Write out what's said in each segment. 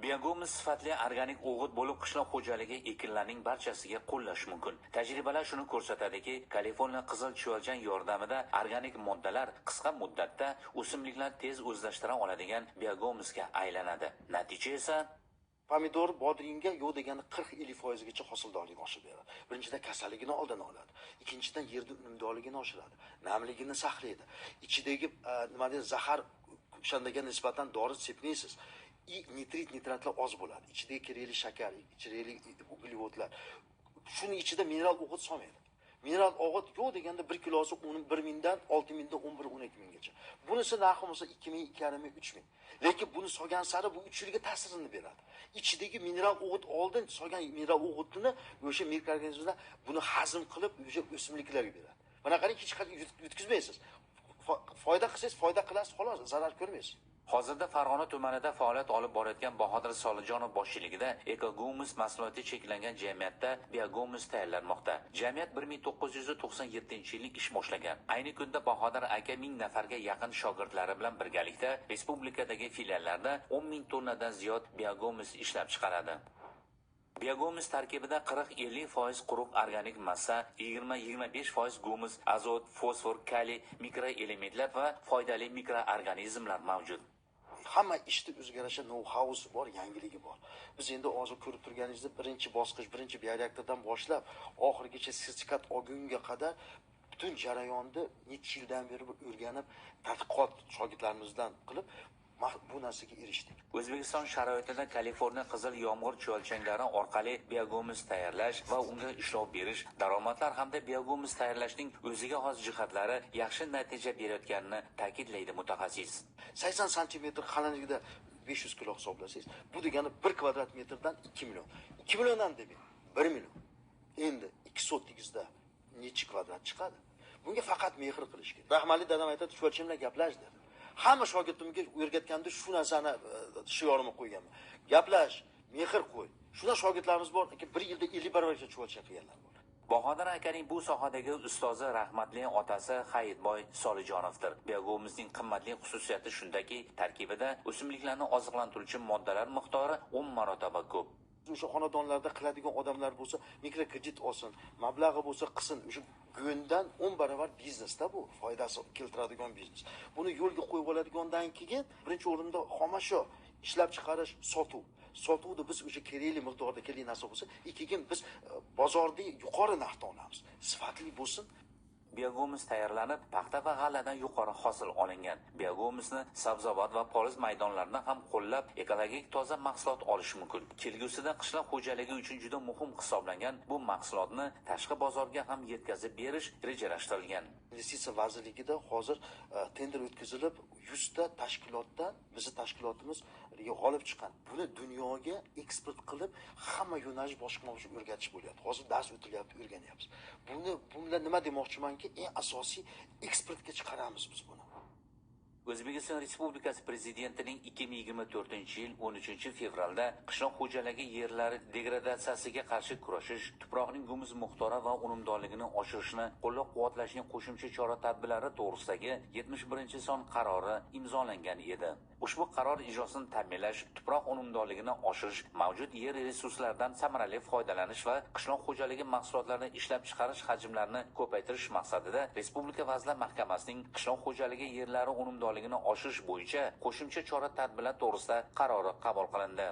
Biogomus sifatli organik o'g'it bo'lib qishloq xo'jaligi ekinlarining barchasiga qo'llash mumkin. Tajribalar shuni ko'rsatadiki, Kaliforniya qizil chuvalchan yordamida organik moddalar qisqa muddatda o'simliklar tez o'zlashtira oladigan biogomusga aylanadi. Natija esa pomidor bodringga yo'q degani 40-50% gacha hosildorlik oshirib beradi. Birinchidan kasalligini oldini oladi. Ikkinchidan yerda unumdorligini oshiradi. Namligini saqlaydi. Ichidagi nima deydi, zahar o'shandaga nisbatan dori sepmaysiz. Nitratlar oz bo'ladi. Ichidagi kerakli shakar, ichidagi uglevodlar. Shuning ichida mineral o'g'it solmaydi. Mineral o'g'it yo'q deganda 1 kilosi 1000 dan 6000 dan 11-12 minggacha. Bunisi narxi bo'lsa 2000, 2000, 3000. Lekin buni solgan sari bu 3 yilga ta'sirini beradi. Ichidagi mineral o'g'it oldin solgan mineral o'g'itini o'sha mikroorganizmlar buni hazm qilib o'sha o'simliklarga beradi. Mana qarang, hech qanday yutkizmaysiz. Foyda qilsangiz foyda qilasiz, xolos, zarar ko'rmaysiz. Hozirda Farg'ona tumanida faoliyat olib borayotgan Bahodir Solijonov boshchiligida Ekogomus mahsuloti cheklangan jamiyatda biogomus tayyorlanmoqda. Jamiyat 1997-yilda ish boshlagan. Ayni kunda Bahodir aka 1000 nafarga yaqin shogirdlari bilan birgalikda respublikadagi filiallarda 10 ming tonnadan ziyod biogomus ishlab chiqaradi. Biogomus tarkibida 40-50% quruq organik massa, 20-25% gumus, azot, fosfor, kaliy, mikroelementlar va foydali mikroorganizmlar mavjud. Hamma ishda o'zgarishi know-how'si bor, yangiligi bor. Biz endi hozir ko'rib turganingizdek, birinchi bosqich, birinchi bioreaktordan boshlab oxirigacha sertifikat olgunga qadar butun jarayonni necha yildan beri o'rganib, tadqiqot shogirdlarimizdan qilib bu narsaga erishdik. O'zbekiston sharoitida Kaliforniya qizil yomg'ir chuvalchanglari orqali biogomus tayyorlash va unga ishlov berish, daromadlar hamda biogomus tayyorlashning o'ziga xos jihatlari yaxshi natija berayotganini ta'kidlaydi mutaxassis. 80 sm qalinligida 500 kilo hisoblasangiz, bu degani 1 kvadrat metrdan 2 million. 2 milliondan demak 1 million. Endi 2 sotigizda necha kvadrat chiqadi? Bunga faqat mehr qilish kerak. Rahmatli dadam aytadi, chuvalchan bilan gaplash dedi. Hamma shogirdimga o'rgatganda shu narsani shiorimni qo'yganman. Gaplash, mehr qo'y. Shuna shogirdlarimiz bor, 1 yilda 50 barobarcha chuvalchan qilganlar bor. Bahodir akaning bu sohadagi ustozi rahmatli otasi Hayitboy Solijonovdir. Biogomusning qimmatli xususiyati shundaki, tarkibida o'simliklarni oziqlantiruvchi moddalar miqdori 10 marotaba ko'p. O'sha xonadonlarda qiladigan odamlar bo'lsa, mikrokredit olsin, mablag'i bo'lsa qilsin. O'sha go'ndan 10 barobar biznesda bu, foydasi keltiradigan biznes. Buni yo'lga qo'yib oladigandan keyin birinchi o'rinda xomashyo ishlab chiqarish, sotuv. Sotuvda biz o'sha kerakli miqdorda kerakli narsa bo'lsa, keyin biz bozorda yuqori narxda olamiz. Sifatli bo'lsin. Biogomus tayyorlanib, paxta va g'alladan yuqori hosil olingan. Biogomusni sabzavot va poliz maydonlarida ham qo'llab, ekologik toza mahsulot olish mumkin. Kelgusida qishloq xo'jaligi uchun juda muhim hisoblangan bu mahsulotni tashqi bozorga ham yetkazib berish rejalashtirilgan. Investitsiya vazirligida hozir tender o'tkazilib, 100 ta tashkilotdan bizning tashkilotimiz g'olib chiqqan. Buni dunyoga eksport qilib, hamma yo'nalish boshqa o'rgatish bo'lyapti. Hozir dars o'tilyapti, o'rganyapmiz. Bunlar nima demoqchimanki, eng asosiy eksportga chiqaramiz biz buni. O'zbekiston Respublikasi Prezidentining 2024-yil 13-fevralda qishloq xo'jaligi yerlari degradatsiyasiga qarshi kurashish, tuproqning gumus miqdori va unumdorligini oshirishni qo'llab-quvvatlashning qo'shimcha chora-tadbirlari to'g'risidagi 71-son qarori imzolangan edi. Ushbu qaror ijrosini ta'minlash, tuproq unumdorligini oshirish, mavjud yer resurslaridan samarali foydalanish va qishloq xo'jaligi mahsulotlarini ishlab chiqarish hajmlarini ko'paytirish maqsadida Respublika Vazirlar Mahkamasining qishloq xo'jaligi yerlari unumdorligini oshirish bo'yicha qo'shimcha chora-tadbirlar to'g'risida qarori qabul qilindi.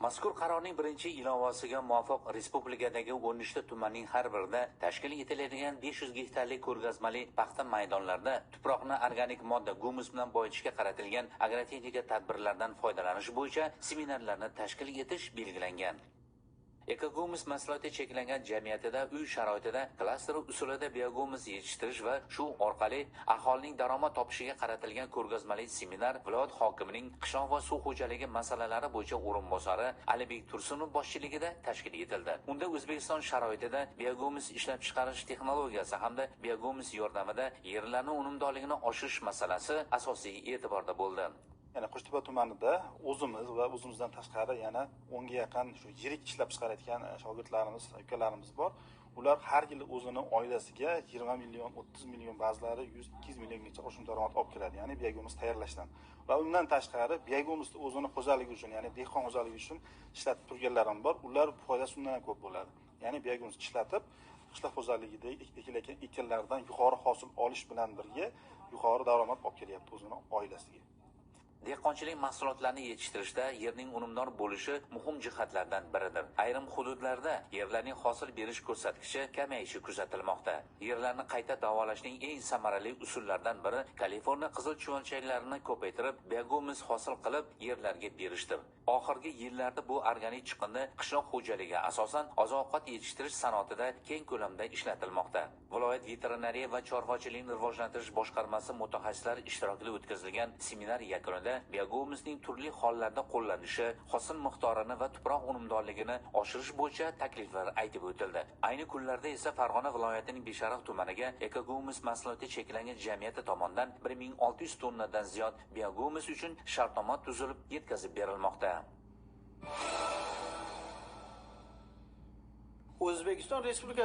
Mazkur qarorning birinchi ilovasiga muvofiq respublikadagi 13 ta tumanning har birida tashkil etiladigan 500 gektarlik ko'rgazmali paxta maydonlarida tuproqni organik modda gumus bilan boyitishga qaratilgan agrotexnika tadbirlaridan foydalanish bo'yicha seminarlarni tashkil etish belgilangan. Ekogomus mahsuloti cheklangan jamiyatida uy sharoitida klaster usulida biogomus yetishtirish va shu orqali aholining daromad topishiga qaratilgan ko'rgazmali seminar viloyat hokimining qishloq va suv xo'jaligi masalalari bo'yicha o'rinbosari Alibek Tursunov boshchiligida tashkil etildi. Unda O'zbekiston sharoitida biogomus ishlab chiqarish texnologiyasi hamda biogomus yordamida yerlarning unumdorligini oshirish masalasi asosiy e'tiborda bo'ldi. Yana Qo'shtepa tumanida o'zimiz va o'zimizdan tashqari yana 10 ga yaqin shu yirik ishlab chiqarayotgan shogirdlarimiz, ukalarimiz bor. ular har yili o'zini oilasiga 20 million, 30 million, ba'zilari 100-200 milliongacha qo'shimcha daromad olib keladi, ya'ni biogo'muz tayyorlashdan. Va undan tashqari biogo'muzni o'zini xo'jaligi uchun, ya'ni dehqon xo'jaligi uchun ishlatib turganlar ham bor. Ular foydasi undan ham ko'p bo'ladi. Ya'ni biogo'muzni ishlatib, qishloq xo'jaligida ekilayotgan ekinlardan yuqori hosil olish bilan birga yuqori daromad olib kelyapti o'zini oilasiga. Dehqonchilik mahsulotlarini yetishtirishda yerning unumdor bo'lishi muhim jihatlardan biridir. Ayrim hududlarda yerlarning hosil berish ko'rsatkichi kamayishi kuzatilmoqda. Yerlarni qayta davolashning eng samarali usullaridan biri Kaliforniya qizil chuvalchaklarini ko'paytirib, biogo'muz hosil qilib yerlarga berishdir. Oxirgi yillarda bu organik chiqindi qishloq xo'jaligi asosan oziq-ovqat yetishtirish sanoatida keng ko'lamda ishlatilmoqda. Viloyat veterinariya va chorvachilikni rivojlantirish boshqarmasi mutaxassislari ishtirokida o'tkazilgan seminar yakunida biogo'muzning turli hollarda qo'llanishi, hosil miqdorini va tuproq unumdorligini oshirish bo'yicha takliflar aytib o'tildi. Ayni kunlarda esa Farg'ona viloyatining Beshariq tumaniga Ekogo'muz mahsuloti cheklangan jamiyati tomonidan 1600 tonnadan ziyod biogo'muz uchun shartnoma tuzilib yetkazib berilmoqda. O'zbekiston Respublikasi